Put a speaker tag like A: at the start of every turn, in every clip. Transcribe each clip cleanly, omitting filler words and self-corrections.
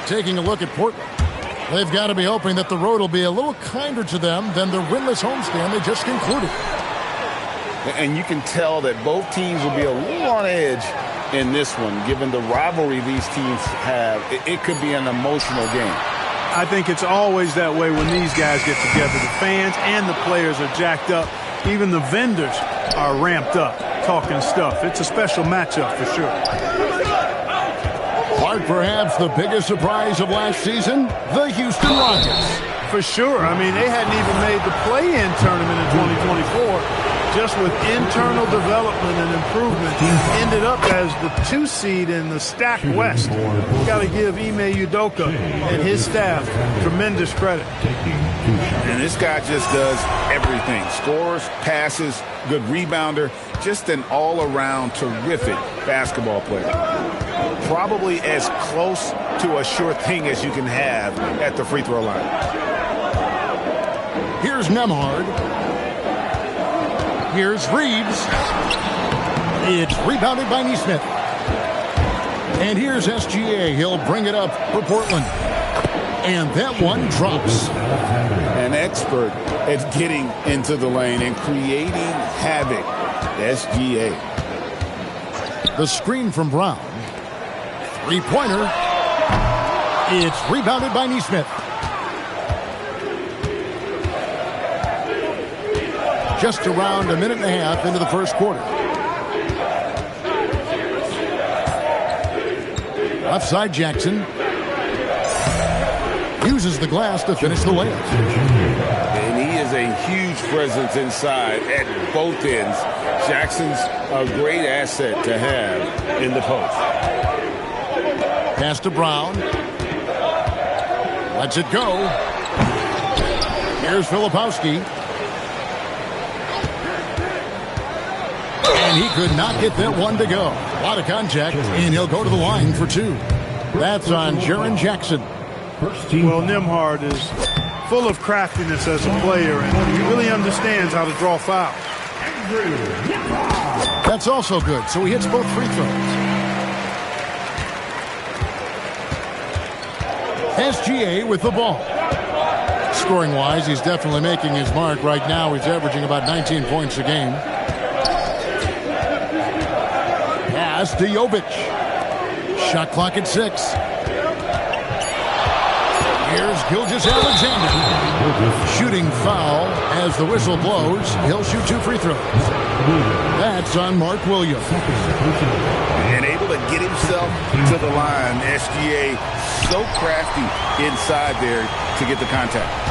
A: taking a look at Portland. They've got to be hoping that the road will be a little kinder to them than their winless homestand they just concluded.
B: And you can tell that both teams will be a little on edge in this one, given the rivalry these teams have. It could be an emotional game.
C: I think it's always that way when these guys get together. The fans and the players are jacked up. Even the vendors are ramped up, talking stuff. It's a special matchup for sure.
A: Clark, perhaps the biggest surprise of last season, the Houston Rockets.
C: For sure. I mean, they hadn't even made the play-in tournament in 2024. Just with internal development and improvement, ended up as the 2 seed in the stacked West. Got to give Ime Udoka and his staff tremendous credit.
B: And this guy just does everything. Scores, passes, good rebounder, just an all-around terrific basketball player. Probably as close to a sure thing as you can have at the free throw line.
A: Here's Nembhard. Here's Reeves. It's rebounded by Nesmith. And here's SGA. He'll bring it up for Portland. And that one drops.
B: An expert at getting into the lane and creating havoc. SGA.
A: The screen from Brown. Three-pointer. It's rebounded by Nesmith. Just around a minute and a half into the first quarter. Left side, Jackson. Uses the glass to finish the layup.
B: And he is a huge presence inside at both ends. Jackson's a great asset to have in the post.
A: Pass to Brown. Lets it go. Here's Filipowski. And he could not get that one to go. A lot of contact, and he'll go to the line for 2. That's on Jaren Jackson.
C: Well, Nembhard is full of craftiness as a player, and he really understands how to draw fouls.
A: That's also good, so he hits both free throws. SGA with the ball. Scoring-wise, he's definitely making his mark. Right now, he's averaging about 19 points a game. Pass to Jovic. Shot clock at 6. Here's Gilgeous-Alexander. Shooting foul as the whistle blows. He'll shoot 2 free throws. That's on Mark Williams.
B: And able to get himself to the line. SGA so crafty inside there to get the contact.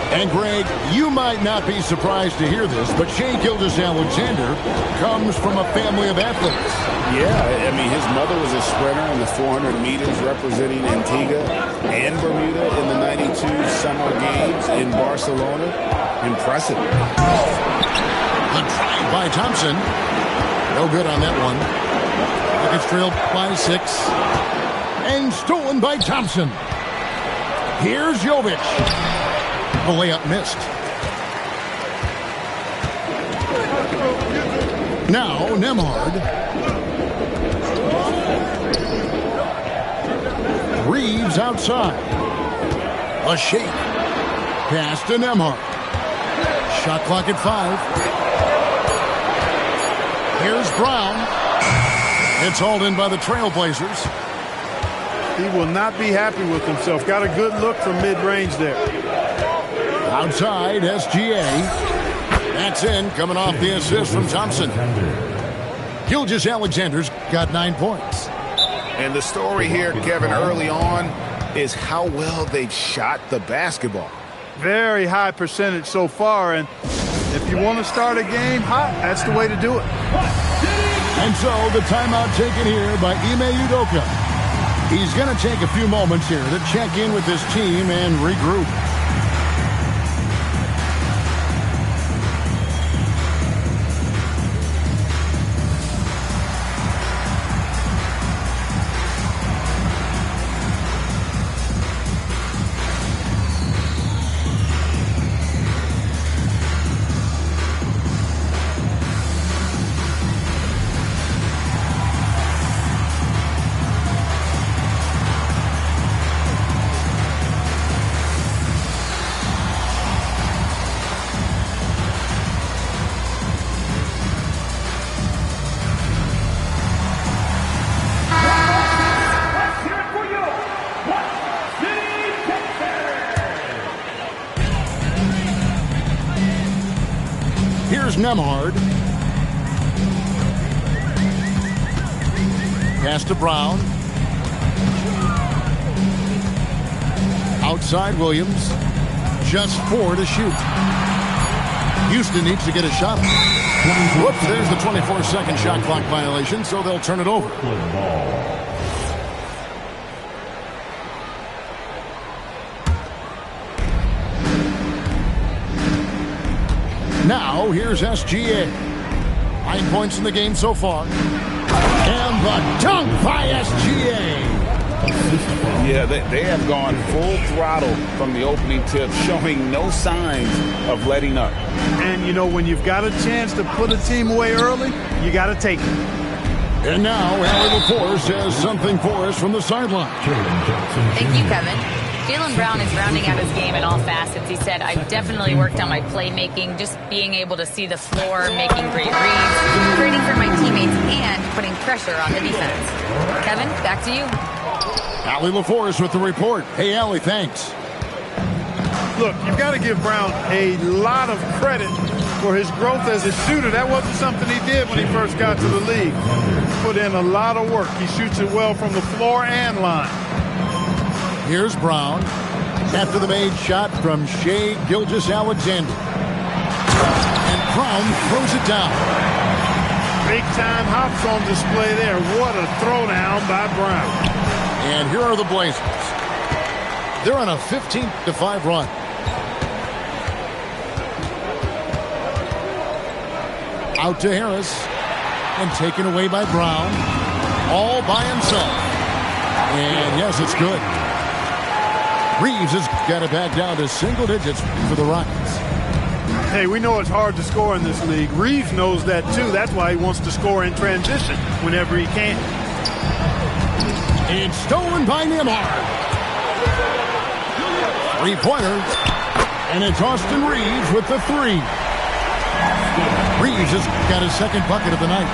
A: And Greg, you might not be surprised to hear this, but Shai Gilgeous-Alexander comes from a family of athletes.
B: Yeah, I mean, his mother was a sprinter in the 400 meters representing Antigua and Bermuda in the 92 Summer Games in Barcelona. Impressive.
A: A drive by Thompson. No good on that one. It's trailed by 6. And stolen by Thompson. Here's Jovic. The layup missed. Now Nembhard. Reeves outside. A shake. Pass to Nembhard. Shot clock at 5. Here's Brown. It's hauled in by the Trailblazers.
C: He will not be happy with himself. Got a good look from mid-range there.
A: Outside, SGA. That's in, coming off the assist from Thompson. Gilgeous-Alexander's got 9 points.
B: And the story here, Kevin, early on is how well they've shot the basketball.
C: Very high percentage so far, and if you want to start a game hot, that's the way to do it.
A: And so the timeout taken here by Ime Udoka. He's going to take a few moments here to check in with his team and regroup. Nembhard. Pass to Brown. Outside Williams. Just 4 to shoot. Houston needs to get a shot. Whoops, there's the 24-second shot clock violation, so they'll turn it over. Now, here's SGA. 9 points in the game so far. And the dunk by SGA.
B: Yeah, they have gone full throttle from the opening tip, showing no signs of letting up.
C: And, you know, when you've got a chance to put a team away early, you got to take it.
A: And now, Allie LaForce has something for us from the sideline.
D: Thank you, Kevin. Jaylen Brown is rounding out his game in all facets. He said, I've definitely worked on my playmaking, just being able to see the floor, making great reads, creating for my teammates, and putting pressure on the defense. Kevin, back to you.
A: Allie LaForce with the report. Hey, Allie, thanks.
C: Look, you've got to give Brown a lot of credit for his growth as a shooter. That wasn't something he did when he first got to the league. Put in a lot of work. He shoots it well from the floor and line.
A: Here's Brown after the made shot from Shai Gilgeous-Alexander. And Brown throws it down.
C: Big-time hops on display there. What a throwdown by Brown.
A: And here are the Blazers. They're on a 15-5 run. Out to Harris. And taken away by Brown. All by himself. And yes, it's good. Reeves has got it back down to single digits for the Rockets.
C: Hey, we know it's hard to score in this league. Reeves knows that, too. That's why he wants to score in transition whenever he can.
A: It's stolen by Nembhard. Three-pointer. And it's Austin Reeves with the 3. Reeves has got his second bucket of the night.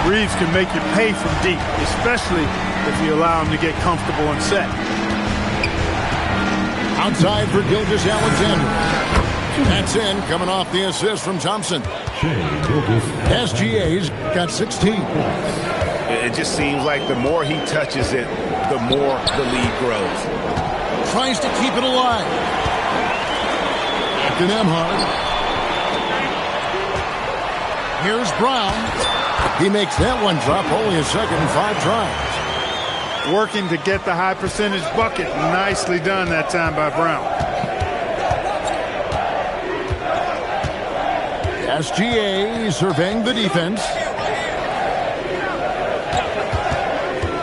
C: Reeves can make you pay from deep, especially if you allow him to get comfortable and set.
A: Outside for Gilgeous-Alexander. That's in, coming off the assist from Thompson. SGA's got 16.
B: It just seems like the more he touches it, the more the lead grows.
A: Tries to keep it alive. Back to Nembhard. Here's Brown. He makes that one drop, only a second and 5 tries.
C: Working to get the high percentage bucket. Nicely done that time by Brown.
A: SGA surveying the defense.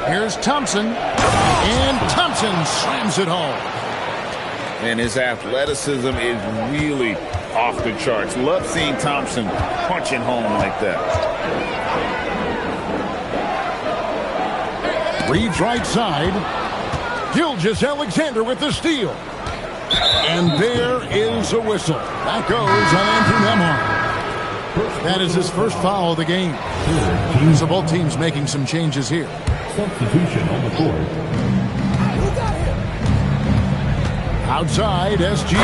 A: Here's Thompson. And Thompson slams it home.
B: And his athleticism is really off the charts. Love seeing Thompson punching home like that.
A: Reeves right side. Gilgeous-Alexander with the steal. And there is a whistle. That goes on Andrew Nembhard. That is his first foul of the game. So both teams making some changes here.
E: Substitution on the court.
A: Outside, SGA.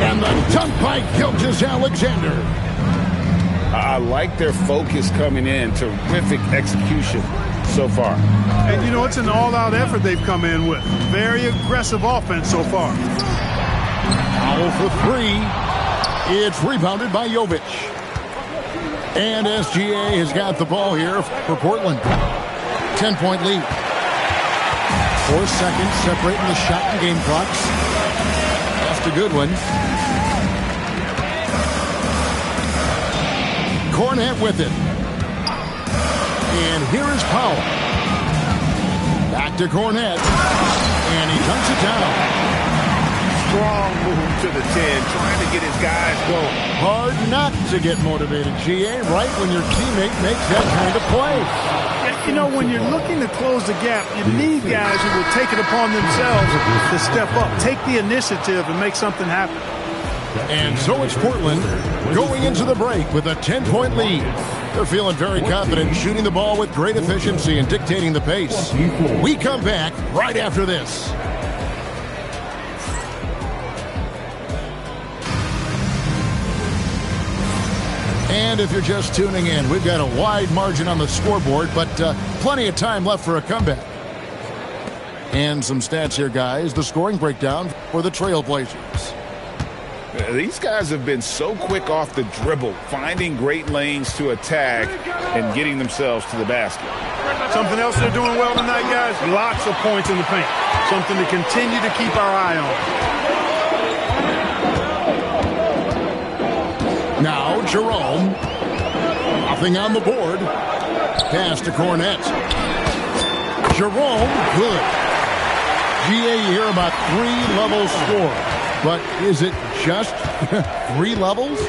A: And the dunk by Gilgeous-Alexander.
B: I like their focus coming in. Terrific execution so far.
C: And, you know, it's an all-out effort they've come in with. Very aggressive offense so far.
A: Foul for 3. It's rebounded by Jovic. And SGA has got the ball here for Portland. 10-point lead. 4 seconds separating the shot and game clocks. That's a good one. Kornet with it. And here is Powell. Back to Kornet. And he dunks it down.
B: Strong move to the 10, trying to get his guys going.
A: Hard not to get motivated, GA, right when your teammate makes that kind of play.
C: You know, when you're looking to close the gap, you need guys who will take it upon themselves to step up, take the initiative, and make something happen.
A: And so it's Portland going into the break with a 10-point lead. They're feeling very confident, shooting the ball with great efficiency and dictating the pace. We come back right after this. And if you're just tuning in, we've got a wide margin on the scoreboard, but plenty of time left for a comeback. And some stats here, guys. The scoring breakdown for the Trailblazers.
B: These guys have been so quick off the dribble, finding great lanes to attack and getting themselves to the basket.
C: Something else they're doing well tonight, guys, lots of points in the paint. Something to continue to keep our eye on.
A: Now Jerome. Nothing on the board. Pass to Cornette. Jerome, good. GA, you hear about 3-level score. But is it just 3 levels?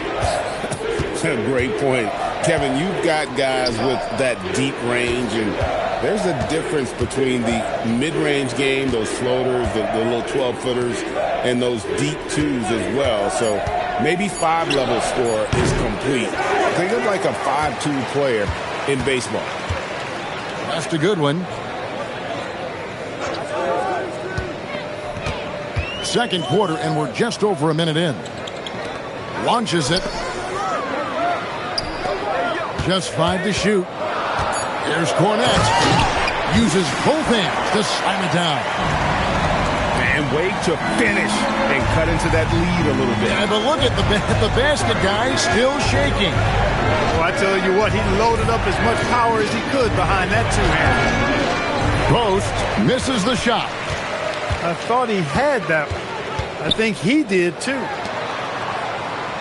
F: Great point. Kevin, you've got guys with that deep range, and there's a difference between the mid-range game, those floaters, the little 12-footers, and those deep twos as well. So maybe 5-level score is complete. Think of like a 5-2 player in baseball.
A: That's a good one. Second quarter, and we're just over a minute in. Launches it. Just 5 to shoot. Here's Cornette. Uses both hands to slam it down.
B: And wait to finish and cut into that lead a little bit.
A: Yeah, but look at the basket, guy, still shaking.
C: Well, I tell you what, he loaded up as much power as he could behind that two-hander.
A: Post misses the shot.
C: I thought he had that one. I think he did, too.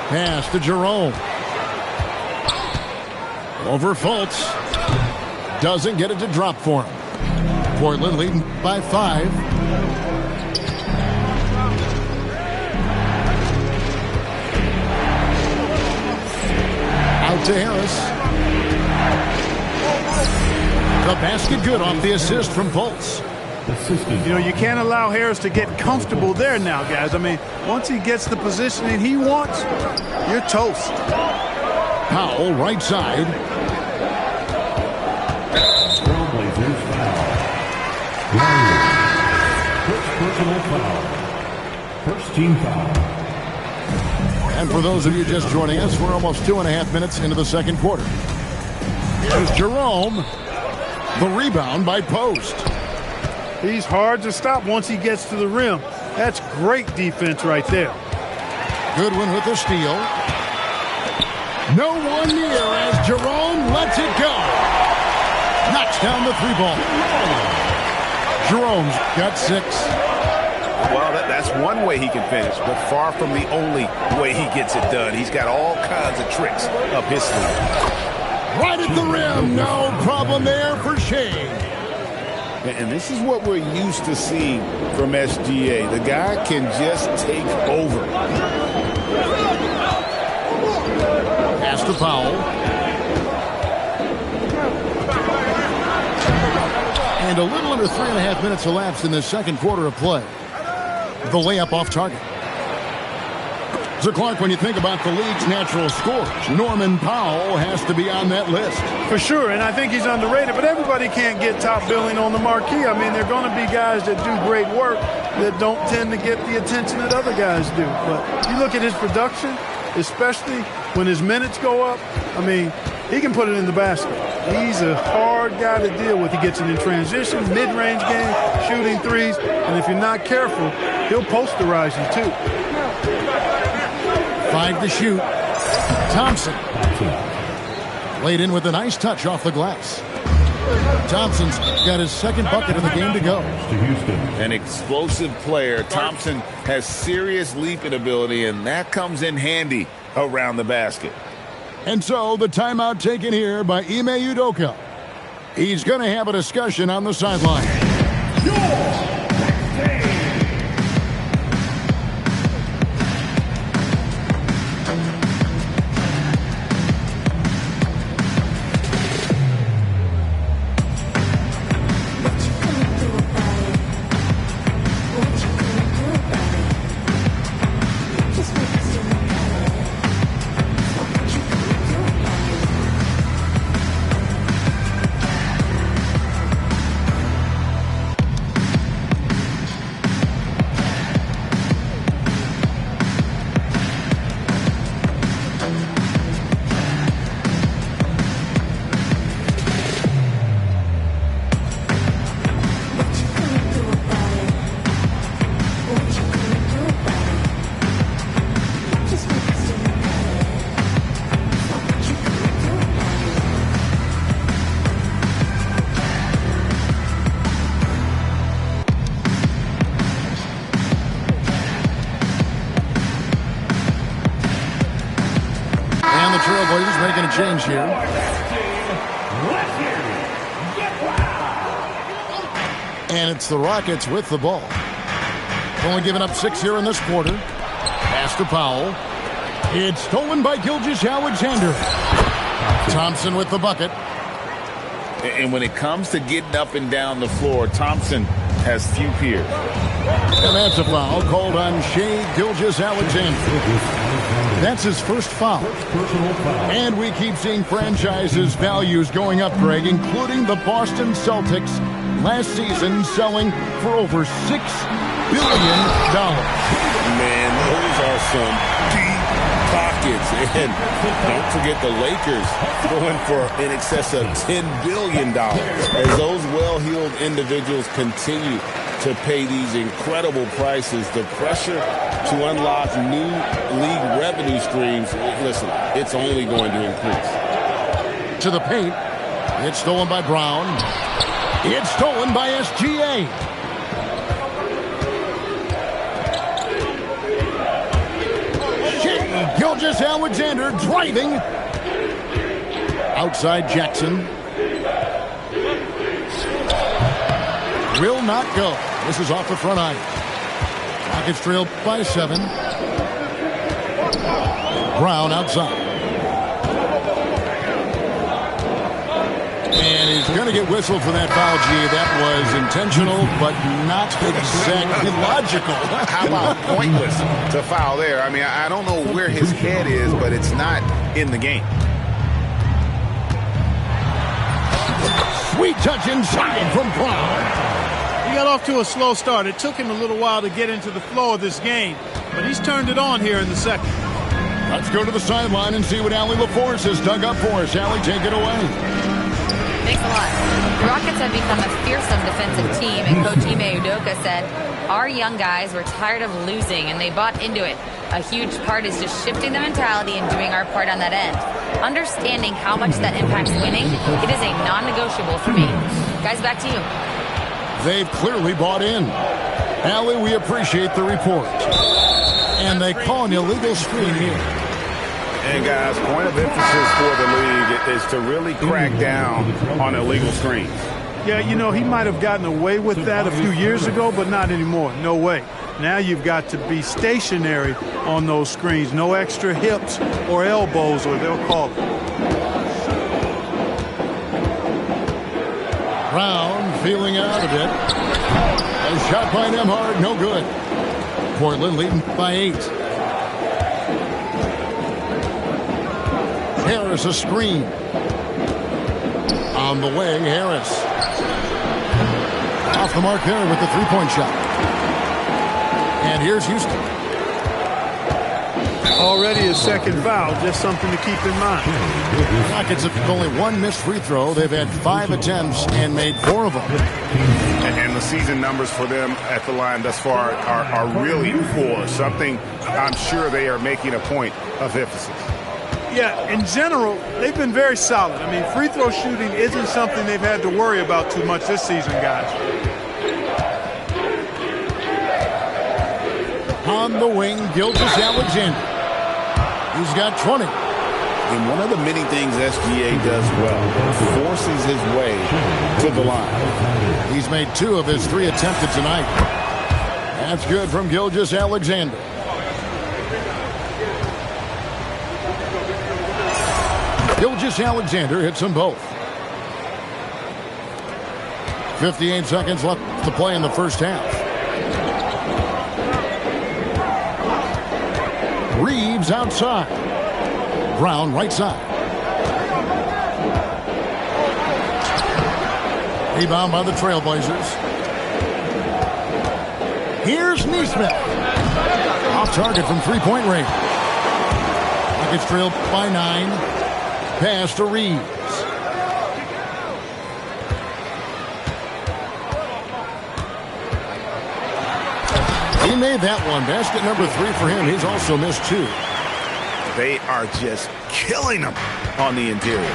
A: Pass to Jerome. Over Fultz. Doesn't get it to drop for him. Portland leading by 5. Out to Harris. The basket good off the assist from Fultz.
C: You know, you can't allow Harris to get comfortable there now, guys. I mean, once he gets the positioning he wants, you're toast.
A: Powell, right side.
E: Trailblazers foul. First personal foul. First team foul.
A: And for those of you just joining us, we're almost 2.5 minutes into the second quarter. Here's Jerome. The rebound by Post.
C: He's hard to stop once he gets to the rim. That's great defense right there.
A: Goodwin with the steal. No one near as Jerome lets it go. Knocks down the 3-ball. Jerome's got 6.
B: Well, that's one way he can finish, but far from the only way he gets it done. He's got all kinds of tricks up his sleeve.
A: Right at the rim. No problem there for Shane.
F: And this is what we're used to seeing from SGA. The guy can just take over.
A: Pass to Powell. And a little under 3.5 minutes elapsed in the second quarter of play. The layup off target. So, Clark, when you think about the league's natural scorers, Norman Powell has to be on that list.
C: For sure, and I think he's underrated, but everybody can't get top billing on the marquee. I mean, there are going to be guys that do great work that don't tend to get the attention that other guys do. But you look at his production, especially when his minutes go up, I mean, he can put it in the basket. He's a hard guy to deal with. He gets it in transition, mid-range game, shooting threes, and if you're not careful, he'll posterize you too.
A: 5 to shoot. Thompson. Laid in with a nice touch off the glass. Thompson's got his second bucket of the game to go.
B: An explosive player. Thompson has serious leaping ability, and that comes in handy around the basket.
A: And so the timeout taken here by Ime Udoka. He's going to have a discussion on the sideline. making a change here. And it's the Rockets with the ball. Only giving up 6 here in this quarter. Pass to Powell. It's stolen by Gilgeous-Alexander. Thompson with the bucket.
B: And when it comes to getting up and down the floor, Thompson has few peers.
A: And that's a foul called on Shai Gilgeous-Alexander. That's his first foul. And we keep seeing franchises' values going up, Greg, including the Boston Celtics last season selling for over $6 billion.
F: Man, those are some deep pockets. And don't forget the Lakers going for in excess of $10 billion. As those well-heeled individuals continue to pay these incredible prices, the pressure to unlock new league revenue streams, listen, it's only going to increase.
A: To the paint. It's stolen by Brown. It's stolen by SGA. Shai Gilgeous-Alexander driving. Outside Jackson. Will not go. This is off the front iron. Rockets trail by 7. Brown outside. And he's going to get whistled for that foul, G. That was intentional, but not exactly logical.
B: How about pointless to foul there? I mean, I don't know where his head is, but it's not in the game.
A: Sweet touch inside from Brown.
C: He got off to a slow start. It took him a little while to get into the flow of this game, but he's turned it on here in the second.
A: Let's go to the sideline and see what Allie LaForce has dug up for us. Allie, take it away.
D: Thanks a lot. The Rockets have become a fearsome defensive team, and Coach Ime Udoka said, our young guys were tired of losing, and they bought into it. A huge part is just shifting the mentality and doing our part on that end. Understanding how much that impacts winning, it is a non-negotiable for me. Guys, back to you.
A: They've clearly bought in. Allie, we appreciate the report. And they call an illegal screen here.
B: And guys, point of emphasis for the league is to really crack down on illegal screens.
C: Yeah, you know, he might have gotten away with that a few years ago, but not anymore. No way. Now you've got to be stationary on those screens. No extra hips or elbows, or they'll call it.
A: Brown feeling out a bit. A shot by Nembhard, no good. Portland leading by 8. Harris a screen. On the way, Harris. Off the mark there with the three-point shot. And here's Houston.
C: Already a second foul, just something to keep in mind.
A: Rockets have only one missed free throw. They've had 5 attempts and made 4 of them.
B: And the season numbers for them at the line thus far are really poor. Something I'm sure they are making a point of emphasis.
C: Yeah, in general, they've been very solid. I mean, free throw shooting isn't something they've had to worry about too much this season, guys.
A: On the wing, Gilgeous-Alexander. He's got 20.
F: And one of the many things SGA does well, forces his way to the line.
A: He's made 2 of his 3 attempted tonight. That's good from Gilgeous-Alexander. Gilgeous-Alexander hits them both. 58 seconds left to play in the first half. Reeves outside. Brown right side. Rebound by the Trailblazers. Here's Nesmith. Off target from three-point range. Rockets trail by 9. Pass to Reeves. He made that one. Basket number 3 for him. He's also missed 2.
B: They are just killing them on the interior.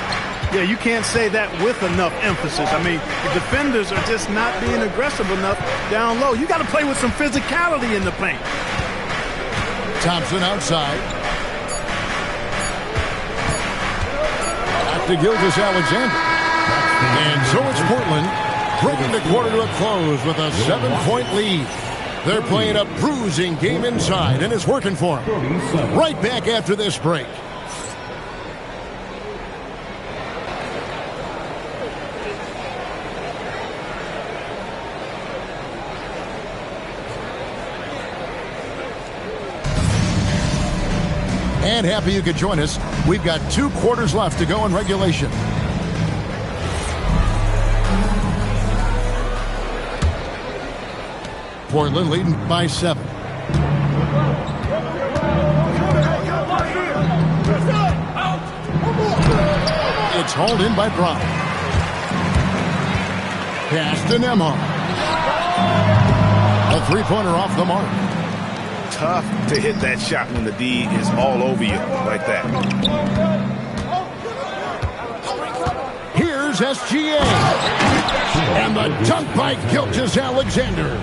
C: Yeah, you can't say that with enough emphasis. I mean, the defenders are just not being aggressive enough down low. You got to play with some physicality in the paint.
A: Thompson outside. to Gilgeous-Alexander. And so it's Portland bringing the quarter to a close with a 7-point lead. They're playing a bruising game inside, and it's working for them. Right back after this break. And happy you could join us. We've got 2 quarters left to go in regulation. Portland leading by 7. It's hauled in by Brown. Pass to Nembhard. A 3-pointer off the mark.
B: Tough to hit that shot when the D is all over you like that.
A: Here's SGA. And the dunk by Gilgeous-Alexander.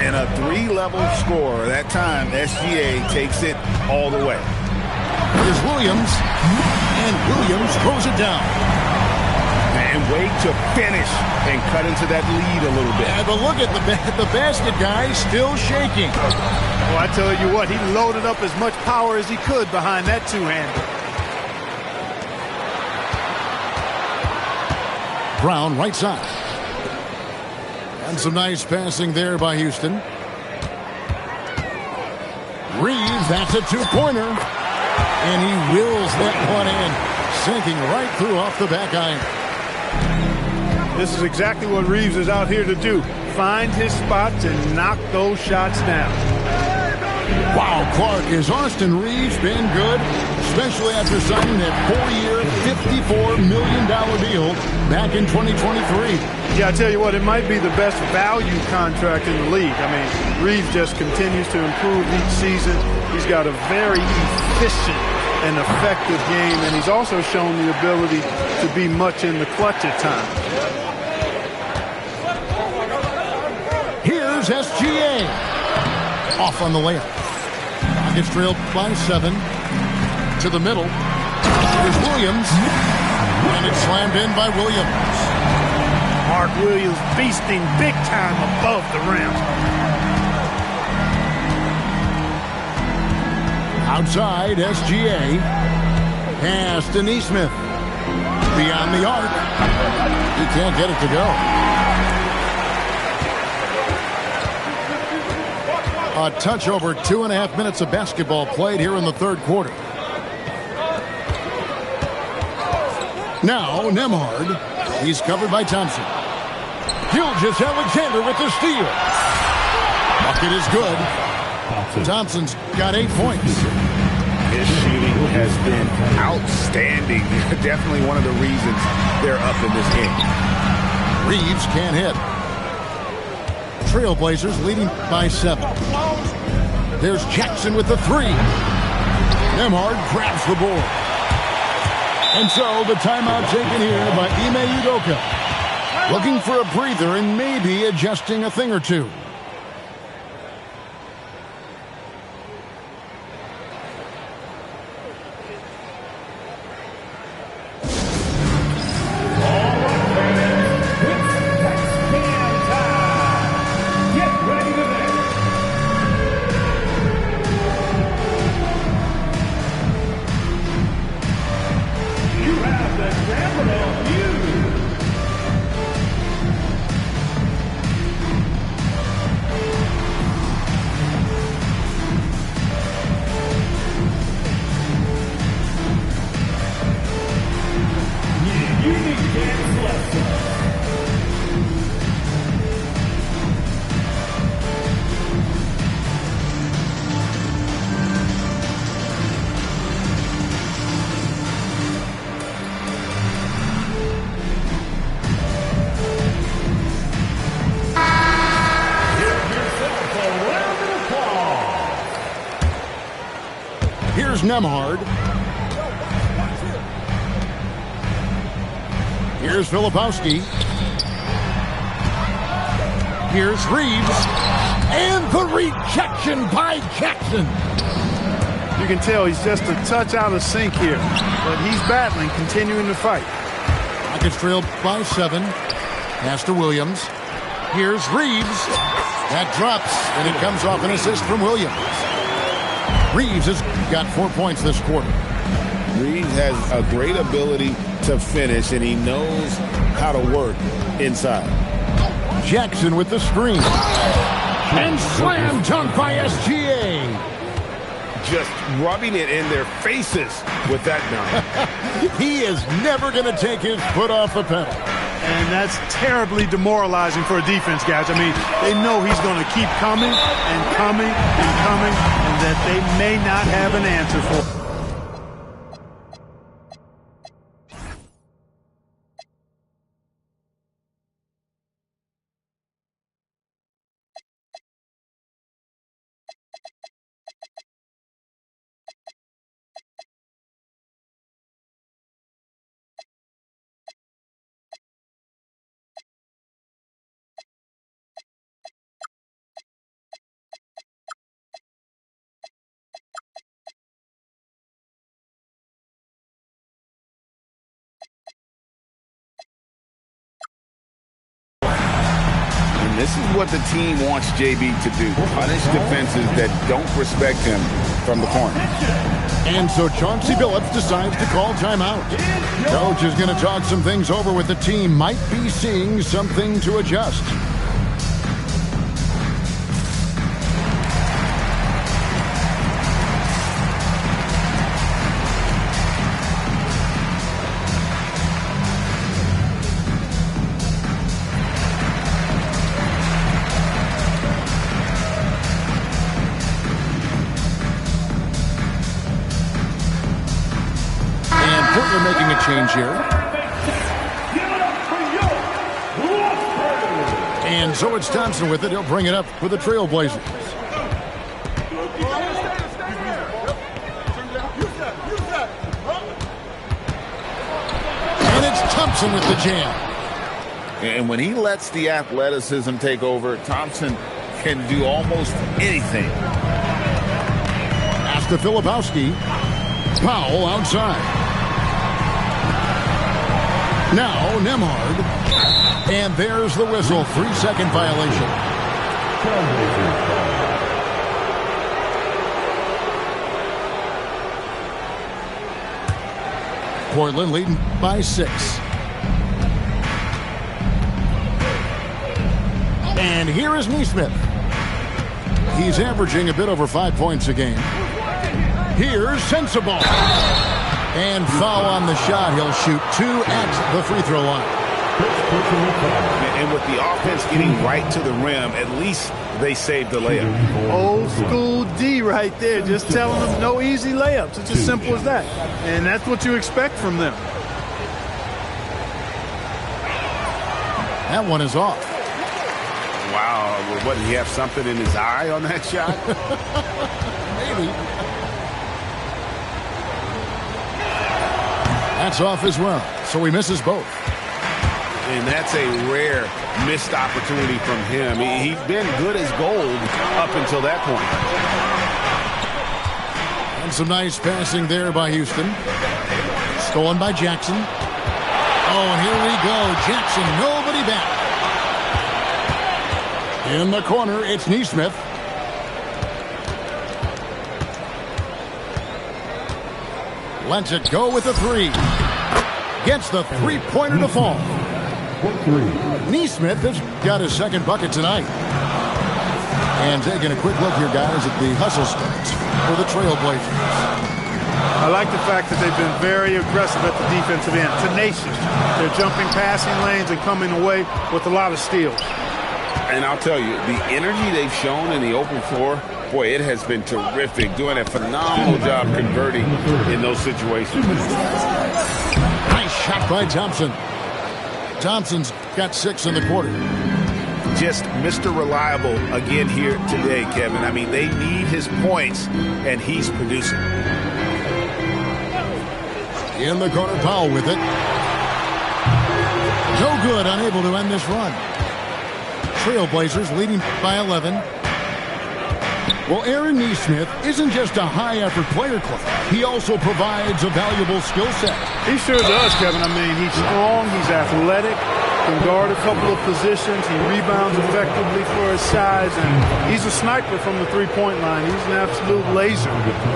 B: And a 3-level score. That time, SGA takes it all the way.
A: Here's Williams. And Williams throws it down.
B: And wait to finish and cut into that lead a little bit.
A: Yeah, but look at the basket guy still shaking.
C: Well, I tell you what, he loaded up as much power as he could behind that two-hander.
A: Brown right side. And some nice passing there by Houston. Reeves, that's a 2-pointer. And he wills that one in, sinking right through off the back iron.
C: This is exactly what Reeves is out here to do. Find his spots and knock those shots down.
A: Wow, Clark, has Austin Reeves been good? Especially after signing that 4-year, $54 million deal back in 2023.
C: Yeah, I tell you what, it might be the best value contract in the league. I mean, Reeves just continues to improve each season. He's got a very efficient and effective game, and he's also shown the ability to be much in the clutch at times.
A: Here's SGA. Off on the layup. Rockets trailed by 7. To the middle. Here's Williams. And it's slammed in by Williams.
C: Mark Williams feasting big time above the rim.
A: Outside, SGA. Pass to Nesmith. Beyond the arc. He can't get it to go. A touch over 2.5 minutes of basketball played here in the third quarter. Now, Nembhard. He's covered by Thompson. Gilgeous-Alexander with the steal. Bucket is good. Thompson's got 8 points.
B: His shooting has been outstanding. Definitely one of the reasons they're up in this game.
A: Reeves can't hit. Trailblazers leading by 7. There's Jackson with the 3. Nembhard grabs the board. And so the timeout taken here by Ime Udoka. Looking for a breather and maybe adjusting a thing or two. Here's Nembhard. Here's Filipowski. Here's Reeves. And the rejection by Jackson.
C: You can tell he's just a touch out of sync here. But he's battling, continuing to fight.
A: Rockets trailed by 7. Pass to Williams. Here's Reeves. That drops, and it comes off an assist from Williams. Reeves has got 4 points this quarter.
F: Reeves has a great ability to finish, and he knows how to work inside.
A: Jackson with the screen. And slam dunk by SGA.
F: Just rubbing it in their faces with that dunk.
A: He is never going to take his foot off the pedal.
C: And that's terribly demoralizing for a defense, guys. I mean, they know he's going to keep coming and coming and coming, and that they may not have an answer for.
B: This is what the team wants JB to do. Punish defenses that don't respect him from the corner.
A: And so Chauncey Billups decides to call timeout. Coach is going to talk some things over with the team. Might be seeing something to adjust. Portland making a change here. And so it's Thompson with it. He'll bring it up for the Trailblazers. And it's Thompson with the jam.
B: And when he lets the athleticism take over, Thompson can do almost anything.
A: Pass to Filipowski. Powell outside. Now Nembhard. And there's the whistle. 3-second violation. Portland leading by 6. And here is Nesmith. He's averaging a bit over 5 points a game. Here's Sensabaugh. And foul on the shot. He'll shoot 2 at the free throw line.
B: And with the offense getting right to the rim, at least they saved the layup.
C: Old school D right there. Just telling them no easy layups. It's as simple as that. And that's what you expect from them.
A: That one is off.
B: Wow. What, did he have something in his eye on that shot?
A: Maybe. That's off as well. So he misses both.
B: And that's a rare missed opportunity from him. He's been good as gold up until that point.
A: And some nice passing there by Houston. Stolen by Jackson. Oh, and here we go. Jackson, nobody back. In the corner, it's Nesmith. Lets it go with the 3. Gets the three-pointer to fall. Nesmith has got his second bucket tonight. And taking a quick look here, guys, at the hustle starts for the Trailblazers.
C: I like the fact that they've been very aggressive at the defensive end. Tenacious. They're jumping passing lanes and coming away with a lot of steals.
B: And I'll tell you, the energy they've shown in the open floor, boy, it has been terrific. Doing a phenomenal job converting in those situations.
A: Nice shot by Thompson. Thompson's got 6 in the quarter.
B: Just Mr. Reliable again here today, Kevin. I mean, they need his points, and he's producing.
A: In the corner, Powell with it. No good, unable to end this run. Trailblazers leading by 11. Well, Aaron Nesmith isn't just a high-effort player, Cliff. He also provides a valuable skill set.
C: He sure does, Kevin. I mean, he's strong, he's athletic, can guard a couple of positions, he rebounds effectively for his size, and he's a sniper from the three-point line. He's an absolute laser.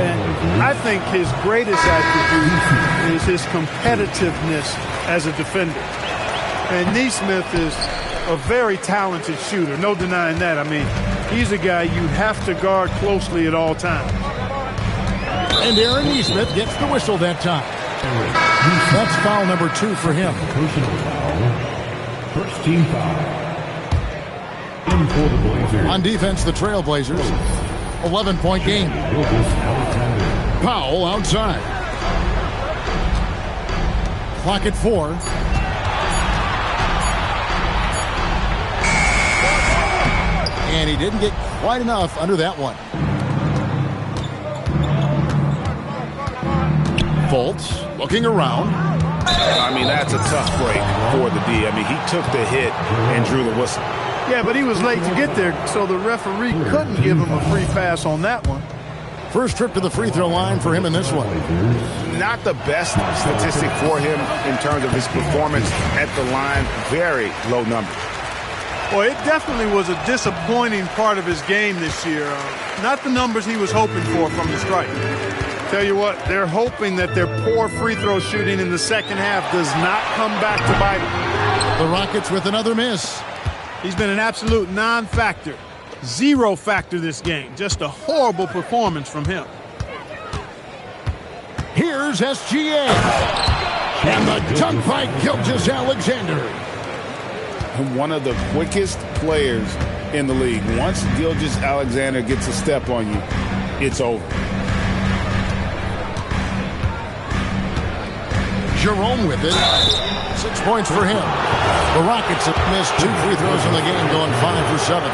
C: And I think his greatest attribute is his competitiveness as a defender. And Nesmith is a very talented shooter, no denying that. I mean, he's a guy you have to guard closely at all times.
A: And Aaron Nesmith gets the whistle that time. That's foul number 2 for him.
E: Personal foul. First team foul. In for the Blazers.
A: On defense, the Trailblazers. 11-point game. Powell outside. Clock at 4. And he didn't get quite enough under that one. Fultz looking around.
B: I mean, that's a tough break for the D. I mean, he took the hit and drew the whistle.
C: Yeah, but he was late to get there, so the referee couldn't give him a free pass on that one.
A: First trip to the free throw line for him in this one.
B: Not the best statistic for him in terms of his performance at the line. Very low number.
C: Well, it definitely was a disappointing part of his game this year. Not the numbers he was hoping for from the stripe. Tell you what, they're hoping that their poor free throw shooting in the second half does not come back to bite them.
A: The Rockets with another miss.
C: He's been an absolute non-factor. Zero factor this game. Just a horrible performance from him.
A: Here's SGA. And the dunk by Gilgeous-Alexander.
B: One of the quickest players in the league. Once Gilgeous-Alexander gets a step on you, it's over.
A: Jerome with it. 6 points for him. The Rockets have missed 2 free throws in the game, going 5 for 7.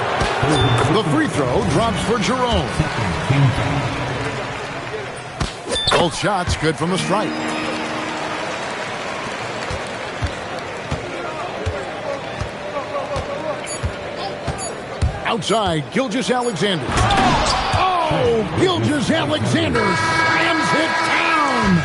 A: The free throw drops for Jerome. Both shots good from the stripe. Outside, Gilgeous-Alexander. Oh, Gilgeous-Alexander slams it down.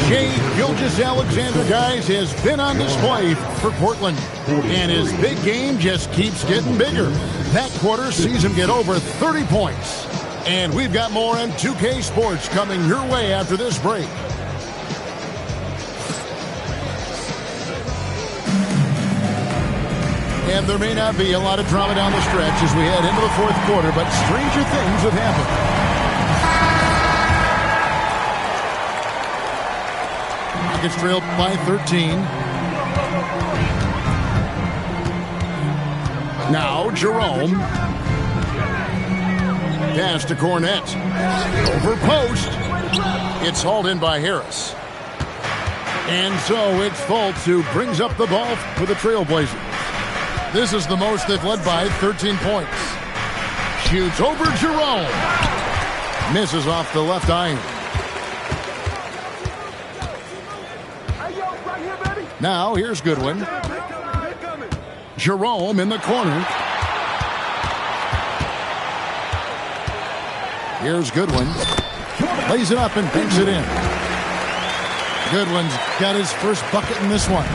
A: Shai Gilgeous-Alexander, guys, has been on display for Portland. And his big game just keeps getting bigger. That quarter sees him get over 30 points. And we've got more on 2K Sports coming your way after this break. And there may not be a lot of drama down the stretch as we head into the fourth quarter, but stranger things have happened. Rockets trailed by 13. Now Jerome. Pass to Cornette. Over post. It's hauled in by Harris. And so it's Fultz who brings up the ball for the Trailblazers. This is the most they've led by 13 points. Shoots over Jerome. Misses off the left iron. Now here's Goodwin. Jerome in the corner. Here's Goodwin. Lays it up and banks it in. Goodwin's got his first bucket in this one.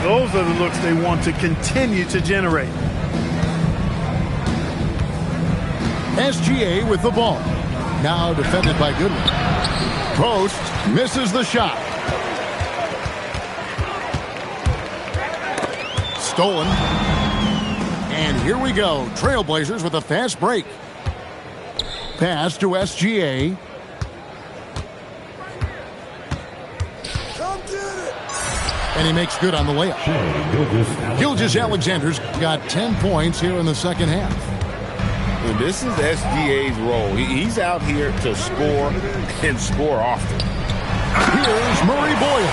C: Those are the looks they want to continue to generate.
A: SGA with the ball. Now defended by Goodwin. Post misses the shot. Stolen. And here we go. Trailblazers with a fast break. Pass to SGA. And he makes good on the layup. Gilgeous-Alexander's got 10 points here in the second half.
B: And this is SGA's role. He's out here to score and score often.
A: Here's Murray Boyle.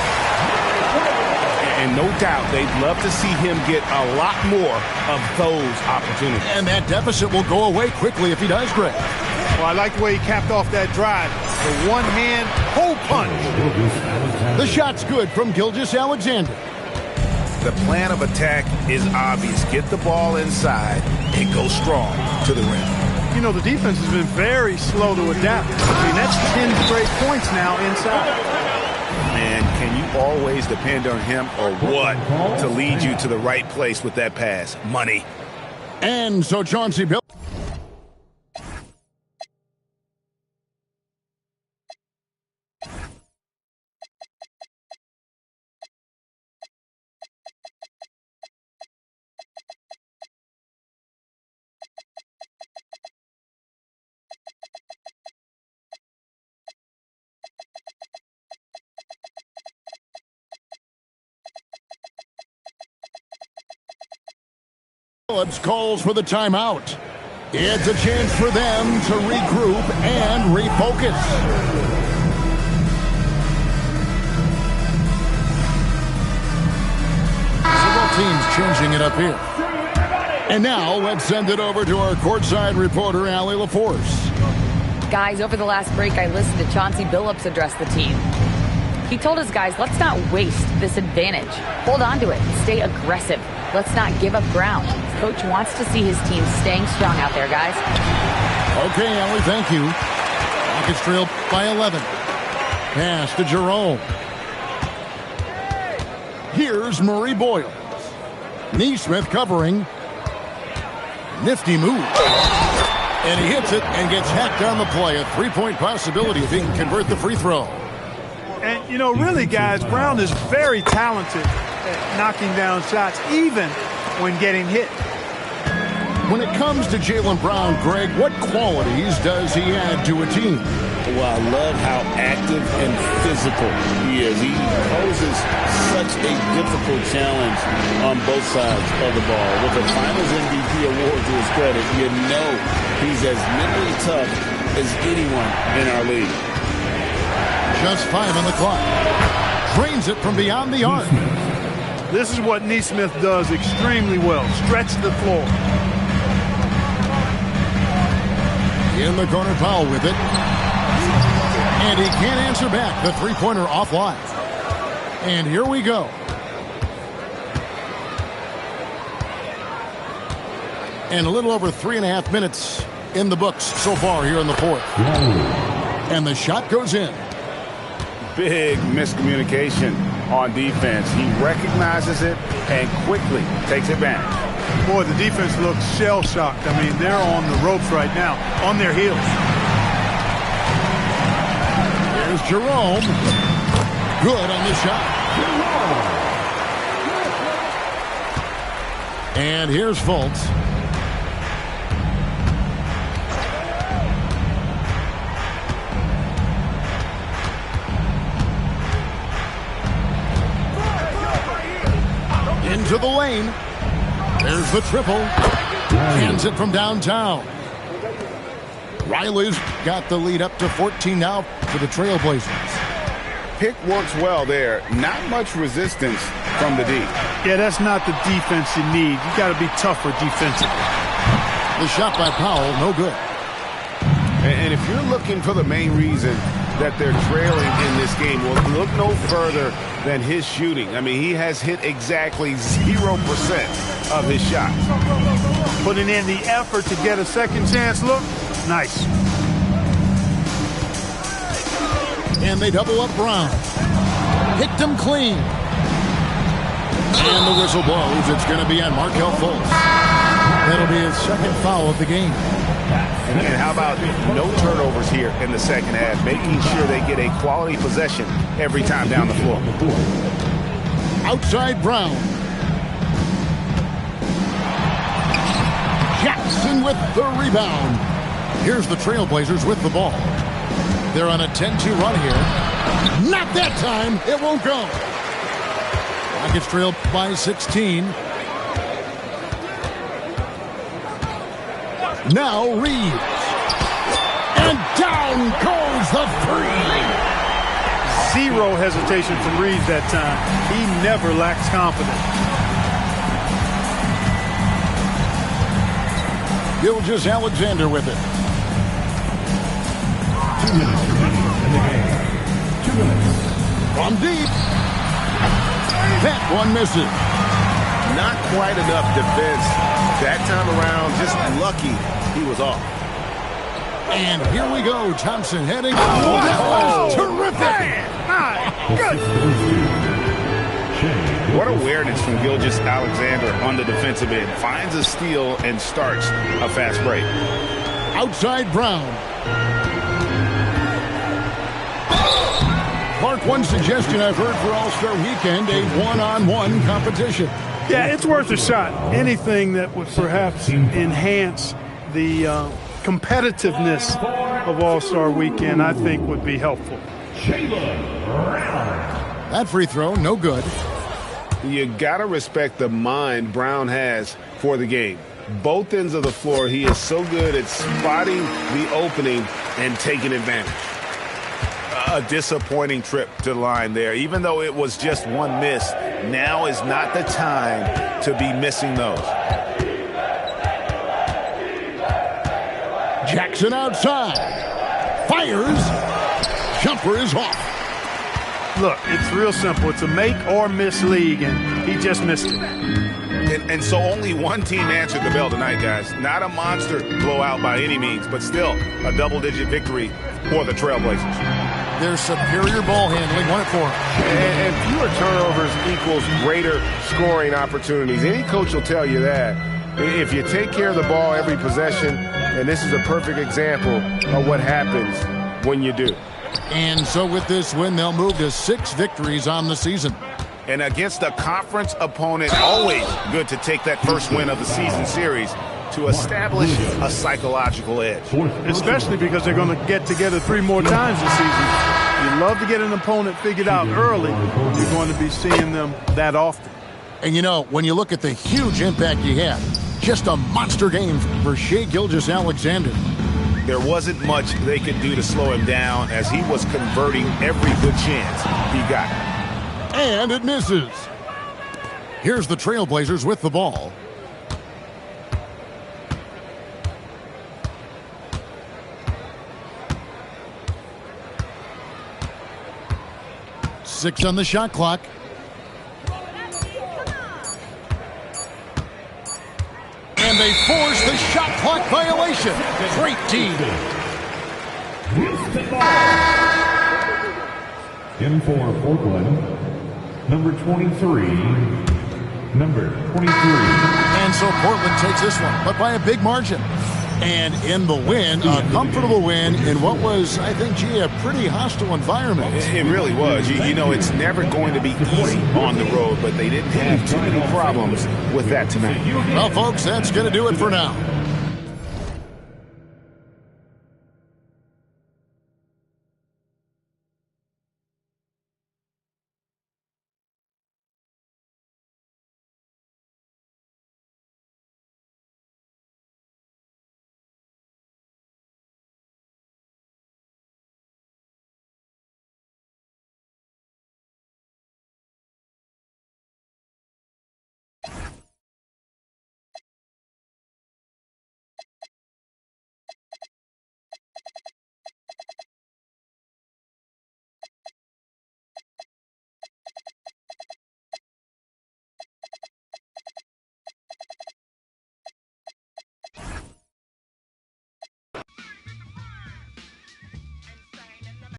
B: And no doubt they'd love to see him get a lot more of those opportunities.
A: And that deficit will go away quickly if he does, Greg.
C: Well, I like the way he capped off that drive. The one-hand hole punch.
A: The shot's good from Gilgeous-Alexander.
B: The plan of attack is obvious. Get the ball inside and go strong to the rim.
C: you know, the defense has been very slow to adapt. I mean, that's 10 straight points now inside.
B: Man, can you always depend on him or what to lead you to the right place with that pass? Money.
A: And so Chauncey Billups. Phillips calls for the timeout. It's a chance for them to regroup and refocus. Several teams changing it up here. And now let's send it over to our courtside reporter, Allie LaForce.
D: Guys, over the last break, I listened to Chauncey Billups address the team. He told his guys, let's not waste this advantage. Hold on to it. Stay aggressive. Let's not give up ground. Coach wants to see his team staying strong out there, guys.
A: Okay, Allie, thank you. Rockets trail by 11. Pass to Jerome. Here's Murray Boyles. Neesmith covering. Nifty move. And he hits it and gets hacked on the play. A three-point possibility if he can convert the free throw.
C: And, you know, really, guys, Brown is very talented at knocking down shots, even when getting hit.
A: When it comes to Jaylen Brown, Greg, what qualities does he add to a team?
F: Well, I love how active and physical he is. He poses such a difficult challenge on both sides of the ball. With a Finals MVP award to his credit, you know he's as mentally tough as anyone in our league.
A: Just 5 on the clock. Drains it from beyond the arc.
C: This is what Neesmith does extremely well. Stretch the floor.
A: In the corner, Powell with it. And he can't answer back. The three-pointer offline. And here we go. And a little over 3.5 minutes in the books so far here in the fourth. And the shot goes in.
B: Big miscommunication on defense. He recognizes it and quickly takes advantage.
C: Boy, the defense looks shell-shocked. I mean, they're on the ropes right now, on their heels.
A: Here's Jerome. Good on the shot. And here's Fultz. Into the lane. There's the triple. Hands it from downtown. Riley's got the lead up to 14 now for the Trailblazers.
B: Pick works well there. Not much resistance from the D.
C: Yeah, that's not the defense you need. You got to be tougher defensively.
A: The shot by Powell, no good.
B: And if you're looking for the main reason that they're trailing in this game, well, look no further than his shooting. I mean, he has hit exactly 0% of his shots.
C: Putting in the effort to get a second chance look. Nice.
A: And they double up Brown. Hit them clean. And the whistle blows. It's going to be on Markelle Fultz. That'll be his second foul of the game.
B: And how about no turnovers here in the second half, making sure they get a quality possession every time down the floor.
A: Outside Brown. Jackson with the rebound. Here's the Trailblazers with the ball. They're on a 10-2 run here. Not that time. It won't go. Rockets trail by 16. Now Reeves. And down goes the three.
C: Zero hesitation from Reeves that time. He never lacks confidence.
A: Gilgeous-Alexander with it.
E: 2 minutes remaining in the game. 2 minutes.
A: From deep. That one misses.
B: Not quite enough defense that time around. Just lucky he was off.
A: And here we go. Thompson heading. Oh, that was terrific.
B: What awareness from Gilgeous-Alexander on the defensive end. Finds a steal and starts a fast break.
A: Outside Brown. Clark, one suggestion I've heard for All-Star Weekend, a one-on-one competition.
C: Yeah, it's worth a shot. Anything that would perhaps enhance the competitiveness of All-Star Weekend, I think, would be helpful.
A: That free throw, no good.
F: You got to respect the mind Brown has for the game. Both ends of the floor, he is so good at spotting the opening and taking advantage.
B: A disappointing trip to the line there. Even though it was just one miss, now is not the time to be missing those.
A: Jackson outside. Fires. Jumper is off.
C: Look, it's real simple. It's a make or miss league, and he just missed it.
B: And so only one team answered the bell tonight, guys. Not a monster blowout by any means, but still a double-digit victory for the Trailblazers.
A: Their superior ball handling won it for them.
G: And fewer turnovers equals greater scoring opportunities. Any coach will tell you that. If you take care of the ball every possession, and this is a perfect example of what happens when you do.
A: And so with this win, they'll move to 6 victories on the season.
B: And against a conference opponent, always good to take that first win of the season series to establish a psychological edge.
C: Especially because they're going to get together 3 more times this season. You love to get an opponent figured out early. You're going to be seeing them that often.
A: And you know, when you look at the huge impact he had, just a monster game for Shai Gilgeous-Alexander.
B: There wasn't much they could do to slow him down as he was converting every good chance he got.
A: And it misses. Here's the Trailblazers with the ball. Six on the shot clock. And they force the shot clock violation. Great team.
E: In for Portland, number 23. Number 23.
A: And so Portland takes this one, but by a big margin. And in the win, a comfortable win in what was, I think, a pretty hostile environment.
B: It really was. You know, it's never going to be easy on the road, but they didn't have too many problems with that tonight.
A: Well, folks, that's going to do it for now.